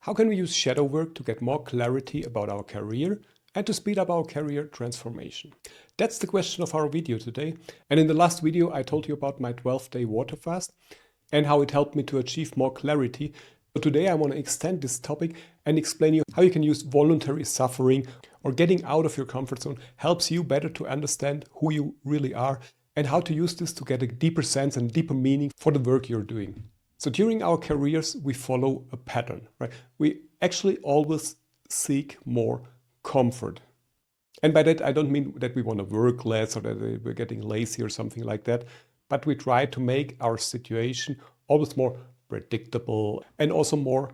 How can we use shadow work to get more clarity about our career and to speed up our career transformation? That's the question of our video today. And in the last video, I told you about my 12-day water fast and how it helped me to achieve more clarity. So today I want to extend this topic and explain you how you can use voluntary suffering or getting out of your comfort zone helps you better to understand who you really are and how to use this to get a deeper sense and deeper meaning for the work you're doing. So during our careers, we follow a pattern, right? We actually always seek more comfort. And by that, I don't mean that we want to work less or that we're getting lazy or something like that, but we try to make our situation always more predictable and also more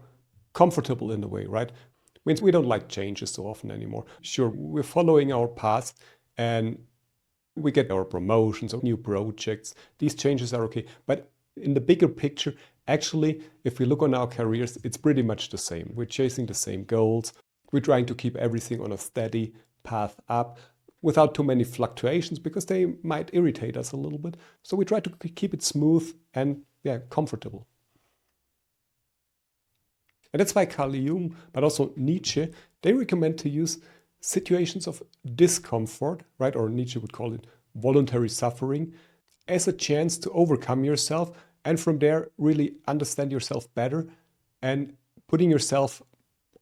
comfortable in a way, right? Means we don't like changes so often anymore. Sure, we're following our path and we get our promotions or new projects. These changes are okay. But in the bigger picture, actually, if we look on our careers, it's pretty much the same. We're chasing the same goals. We're trying to keep everything on a steady path up without too many fluctuations because they might irritate us a little bit. So we try to keep it smooth and comfortable. And that's why Carl Jung, but also Nietzsche, they recommend to use situations of discomfort, right? Or Nietzsche would call it voluntary suffering, as a chance to overcome yourself and from there really understand yourself better and putting yourself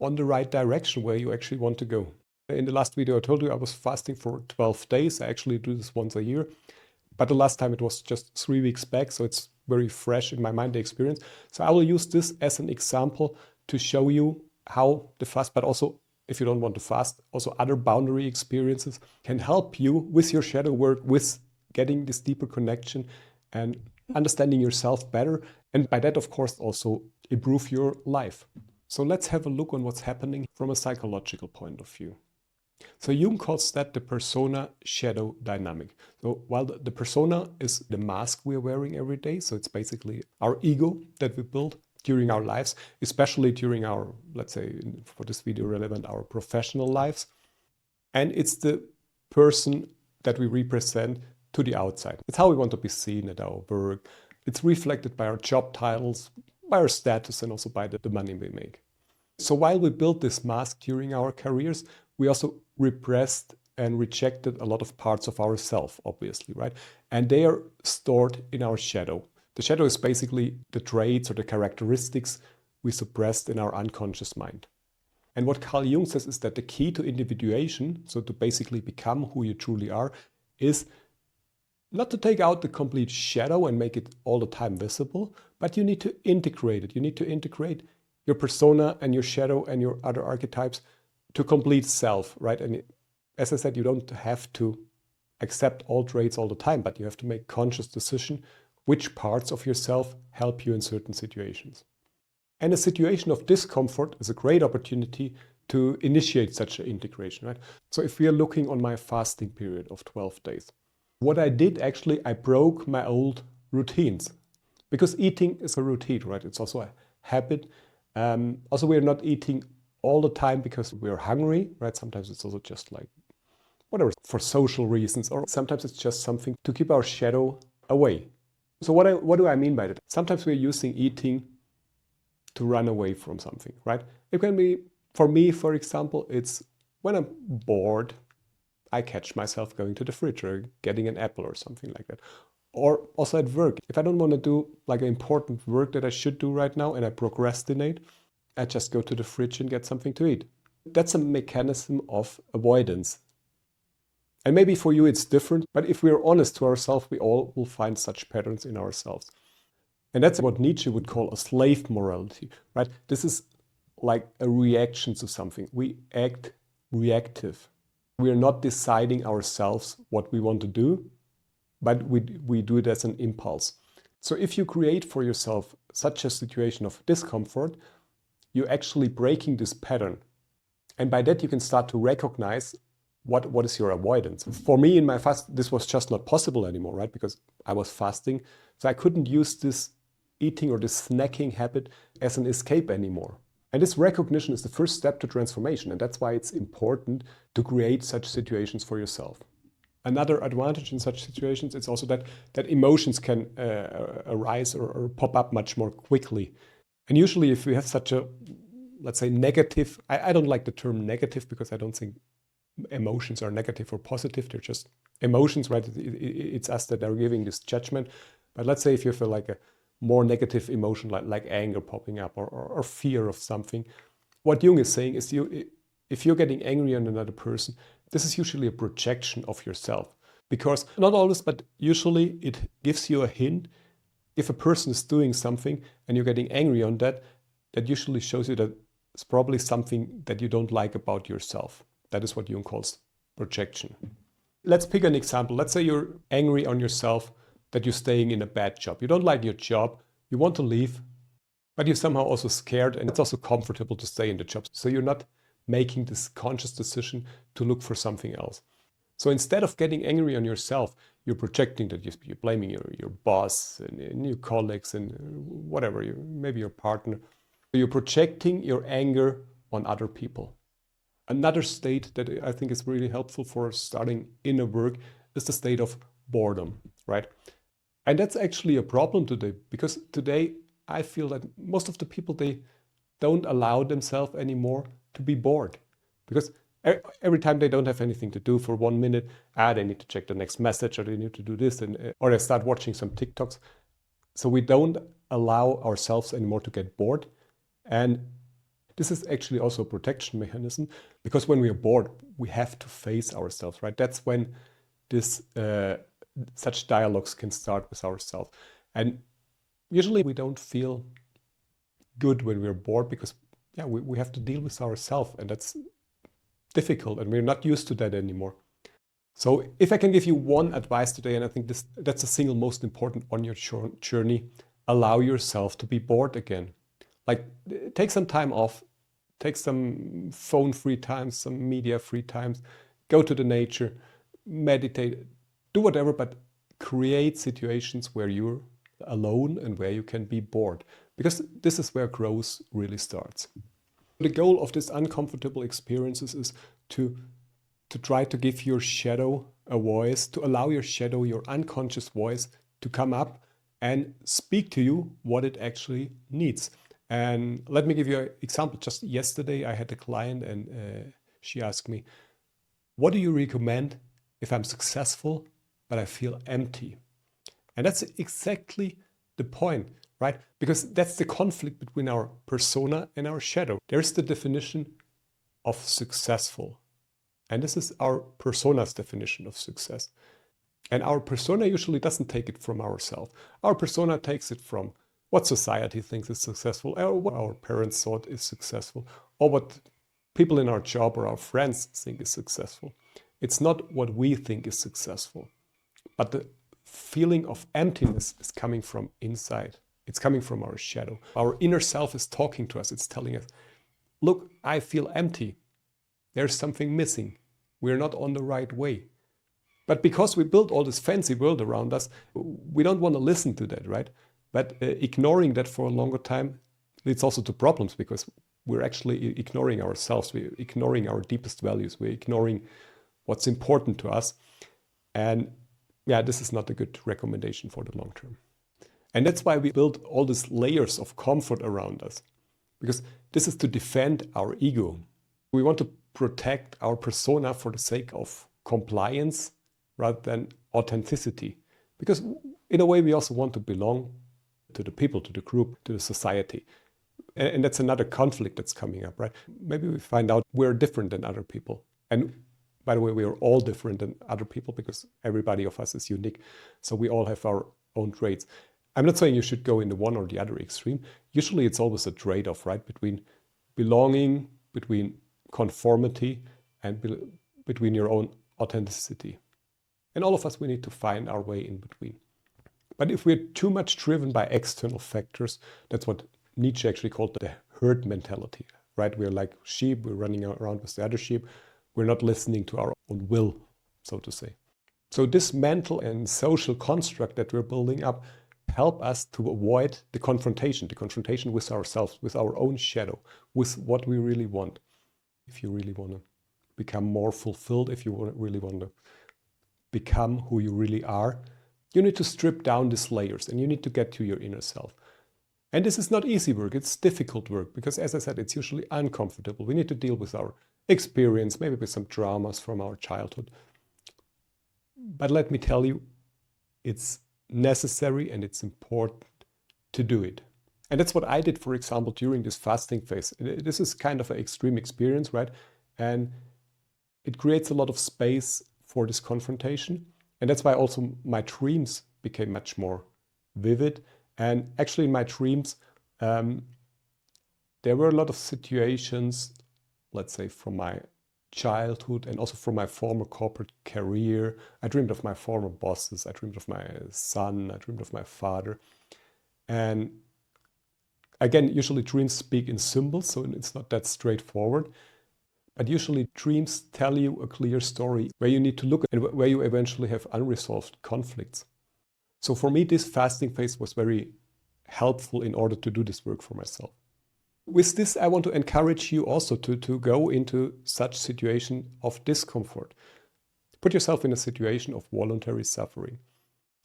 on the right direction where you actually want to go. In the last video I told you I was fasting for 12 days. I actually do this once a year. But the last time it was just 3 weeks back, so it's very fresh in my mind, the experience. So I will use this as an example to show you how the fast, but also if you don't want to fast, also other boundary experiences can help you with your shadow work, with getting this deeper connection and understanding yourself better. And by that, of course, also improve your life. So let's have a look on what's happening from a psychological point of view. So Jung calls that the persona-shadow dynamic. So while the persona is the mask we're wearing every day, so it's basically our ego that we build during our lives, especially during our, let's say, for this video relevant, our professional lives. And it's the person that we represent to the outside. It's how we want to be seen at our work. It's reflected by our job titles, by our status, and also by the money we make. So while we build this mask during our careers, we also repressed and rejected a lot of parts of ourselves, obviously, right? And they are stored in our shadow. The shadow is basically the traits or the characteristics we suppressed in our unconscious mind. And what Carl Jung says is that the key to individuation, so to basically become who you truly are, is not to take out the complete shadow and make it all the time visible, but you need to integrate it. You need to integrate your persona and your shadow and your other archetypes to complete self, right? And as I said, you don't have to accept all traits all the time, but you have to make conscious decision which parts of yourself help you in certain situations. And a situation of discomfort is a great opportunity to initiate such an integration, right? So if we are looking on my fasting period of 12 days, what I did actually, I broke my old routines because eating is a routine, right? It's also a habit. Also, we're not eating all the time because we're hungry, right? Sometimes it's also just like whatever, for social reasons, or sometimes it's just something to keep our shadow away. So what do I mean by that? Sometimes we're using eating to run away from something, right? It can be, for me, for example, it's when I'm bored, I catch myself going to the fridge or getting an apple or something like that. Or also at work, if I don't want to do like an important work that I should do right now and I procrastinate, I just go to the fridge and get something to eat. That's a mechanism of avoidance. And maybe for you it's different, but if we're honest to ourselves, we all will find such patterns in ourselves. And that's what Nietzsche would call a slave morality, right? This is like a reaction to something. We act reactive. We are not deciding ourselves what we want to do, but we do it as an impulse. So if you create for yourself such a situation of discomfort, you're actually breaking this pattern. And by that, you can start to recognize what is your avoidance. For me, in my fast, this was just not possible anymore, right? Because I was fasting. So I couldn't use this eating or this snacking habit as an escape anymore. And this recognition is the first step to transformation. And that's why it's important to create such situations for yourself. Another advantage in such situations is also that emotions can arise or pop up much more quickly. And usually if we have such a let's say, negative. I don't like the term negative because I don't think emotions are negative or positive. They're just emotions, right? It's us that are giving this judgment. But let's say if you feel like a more negative emotion, like anger popping up or fear of something, what Jung is saying is if you're getting angry on another person, this is usually a projection of yourself. Because not always, but usually it gives you a hint. If a person is doing something and you're getting angry on that, that usually shows you that it's probably something that you don't like about yourself. That is what Jung calls projection. Let's pick an example. Let's say you're angry on yourself that you're staying in a bad job. You don't like your job, you want to leave, but you're somehow also scared, and it's also comfortable to stay in the job. So you're not making this conscious decision to look for something else. So instead of getting angry on yourself, you're projecting that you're blaming your boss and your colleagues and whatever, maybe your partner. You're projecting your anger on other people. Another state that I think is really helpful for starting inner work is the state of boredom, right? And that's actually a problem today, because today I feel that most of the people, they don't allow themselves anymore to be bored, because every time they don't have anything to do for 1 minute, they need to check the next message, or they need to do this, or they start watching some TikToks. So we don't allow ourselves anymore to get bored. And this is actually also a protection mechanism, because when we are bored, we have to face ourselves, right? That's when this such dialogues can start with ourselves. And usually we don't feel good when we're bored, because we have to deal with ourselves, and that's difficult, and we're not used to that anymore. So if I can give you one advice today, and I think that's the single most important on your journey, allow yourself to be bored again. Like, take some time off, take some phone-free times, some media-free times, go to the nature, meditate, do whatever, but create situations where you're alone and where you can be bored, because this is where growth really starts. The goal of these uncomfortable experiences is to try to give your shadow a voice, to allow your shadow, your unconscious voice, to come up and speak to you what it actually needs. And let me give you an example. Just yesterday, I had a client, and she asked me, what do you recommend if I'm successful, but I feel empty? And that's exactly the point, right? Because that's the conflict between our persona and our shadow. There's the definition of successful. And this is our persona's definition of success. And our persona usually doesn't take it from ourselves. Our persona takes it from what society thinks is successful, or what our parents thought is successful, or what people in our job or our friends think is successful. It's not what we think is successful. But the feeling of emptiness is coming from inside. It's coming from our shadow. Our inner self is talking to us. It's telling us, look, I feel empty. There's something missing. We're not on the right way. But because we built all this fancy world around us, we don't want to listen to that, right? But ignoring that for a longer time leads also to problems, because we're actually ignoring ourselves. We're ignoring our deepest values. We're ignoring what's important to us. And this is not a good recommendation for the long term. And that's why we build all these layers of comfort around us, because this is to defend our ego. We want to protect our persona for the sake of compliance rather than authenticity. Because in a way, we also want to belong to the people, to the group, to the society. And that's another conflict that's coming up, right? Maybe we find out we're different than other people. And by the way, we are all different than other people, because everybody of us is unique. So we all have our own traits. I'm not saying you should go in the one or the other extreme. Usually it's always a trade-off, right? Between belonging, between conformity, and between your own authenticity. And all of us, we need to find our way in between. But if we're too much driven by external factors, that's what Nietzsche actually called the herd mentality, right? We're like sheep, we're running around with the other sheep. We're not listening to our own will, so to say. So this mental and social construct that we're building up help us to avoid the confrontation with ourselves, with our own shadow, with what we really want. If you really want to become more fulfilled, if you really want to become who you really are, you need to strip down these layers, and you need to get to your inner self. And this is not easy work, it's difficult work because, as I said, it's usually uncomfortable. We need to deal with our experience, maybe with some traumas from our childhood. But let me tell you, it's necessary and it's important to do it. And that's what I did, for example, during this fasting phase. This is kind of an extreme experience, right? And it creates a lot of space for this confrontation. And that's why also my dreams became much more vivid. And actually, in my dreams, there were a lot of situations, let's say, from my childhood and also from my former corporate career. I dreamed of my former bosses. I dreamed of my son. I dreamed of my father. And again, usually dreams speak in symbols, so it's not that straightforward. But usually dreams tell you a clear story where you need to look and where you eventually have unresolved conflicts. So for me, this fasting phase was very helpful in order to do this work for myself. With this, I want to encourage you also to go into such situation of discomfort. Put yourself in a situation of voluntary suffering.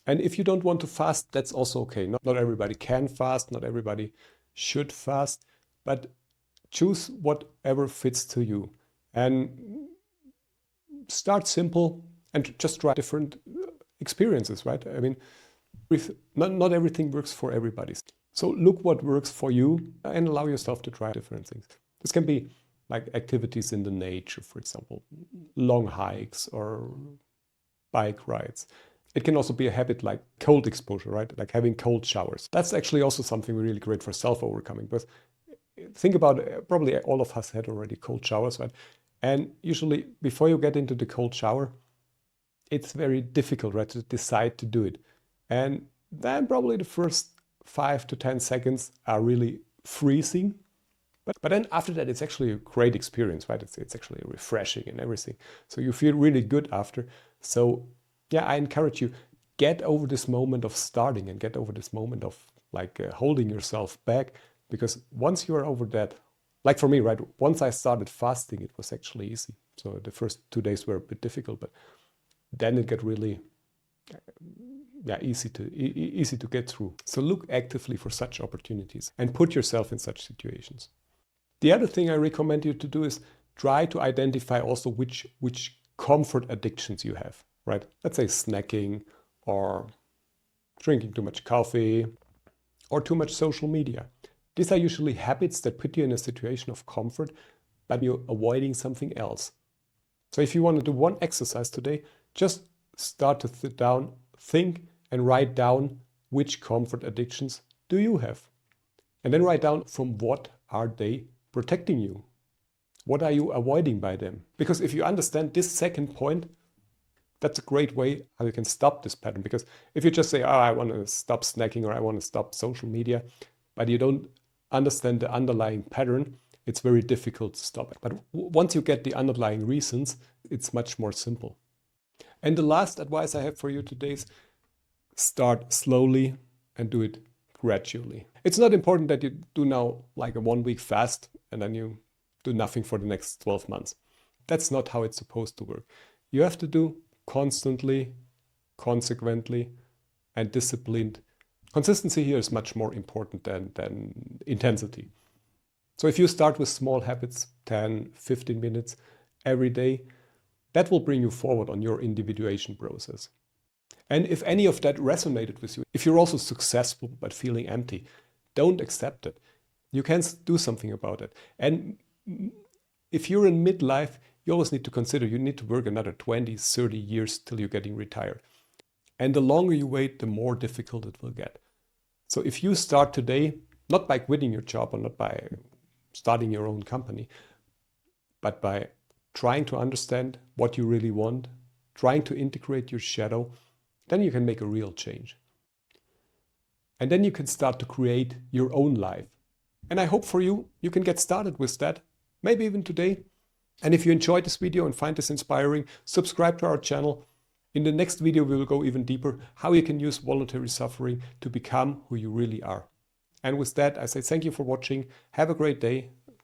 And if you don't want to fast, that's also okay. Not everybody can fast, not everybody should fast, but choose whatever fits to you. And start simple and just try different experiences, right? I mean, not everything works for everybody. So look what works for you and allow yourself to try different things. This can be like activities in the nature, for example, long hikes or bike rides. It can also be a habit like cold exposure, right? Like having cold showers. That's actually also something really great for self-overcoming. But think about it, probably all of us had already cold showers, right? And usually before you get into the cold shower, it's very difficult, right, to decide to do it. And then probably the first 5 to 10 seconds are really freezing. But then after that, it's actually a great experience, right? It's actually refreshing and everything. So you feel really good after. So yeah, I encourage you, get over this moment of starting and get over this moment of like holding yourself back. Because once you are over that, like for me, right? Once I started fasting, it was actually easy. So the first 2 days were a bit difficult, but then it got really easy to get through. So look actively for such opportunities and put yourself in such situations. The other thing I recommend you to do is try to identify also which comfort addictions you have, right? Let's say snacking or drinking too much coffee or too much social media. These are usually habits that put you in a situation of comfort, but you're avoiding something else. So if you want to do one exercise today, just start to sit down, think, and write down which comfort addictions do you have. And then write down from what are they protecting you? What are you avoiding by them? Because if you understand this second point, that's a great way how you can stop this pattern. Because if you just say, oh, I want to stop snacking or I want to stop social media, but you don't understand the underlying pattern, it's very difficult to stop it. But once you get the underlying reasons, it's much more simple. And the last advice I have for you today is start slowly and do it gradually. It's not important that you do now like a 1 week fast and then you do nothing for the next 12 months. That's not how it's supposed to work. You have to do constantly, consequently, and disciplined. Consistency here is much more important than intensity. So if you start with small habits, 10, 15 minutes every day, that will bring you forward on your individuation process. And if any of that resonated with you, if you're also successful but feeling empty, don't accept it. You can do something about it. And if you're in midlife, you always need to consider you need to work another 20, 30 years till you're getting retired. And the longer you wait, the more difficult it will get. So if you start today, not by quitting your job or not by starting your own company, but by trying to understand what you really want, trying to integrate your shadow, then you can make a real change. And then you can start to create your own life. And I hope for you, you can get started with that, maybe even today. And if you enjoyed this video and find this inspiring, subscribe to our channel. In the next video, we will go even deeper, how you can use voluntary suffering to become who you really are. And with that, I say thank you for watching. Have a great day.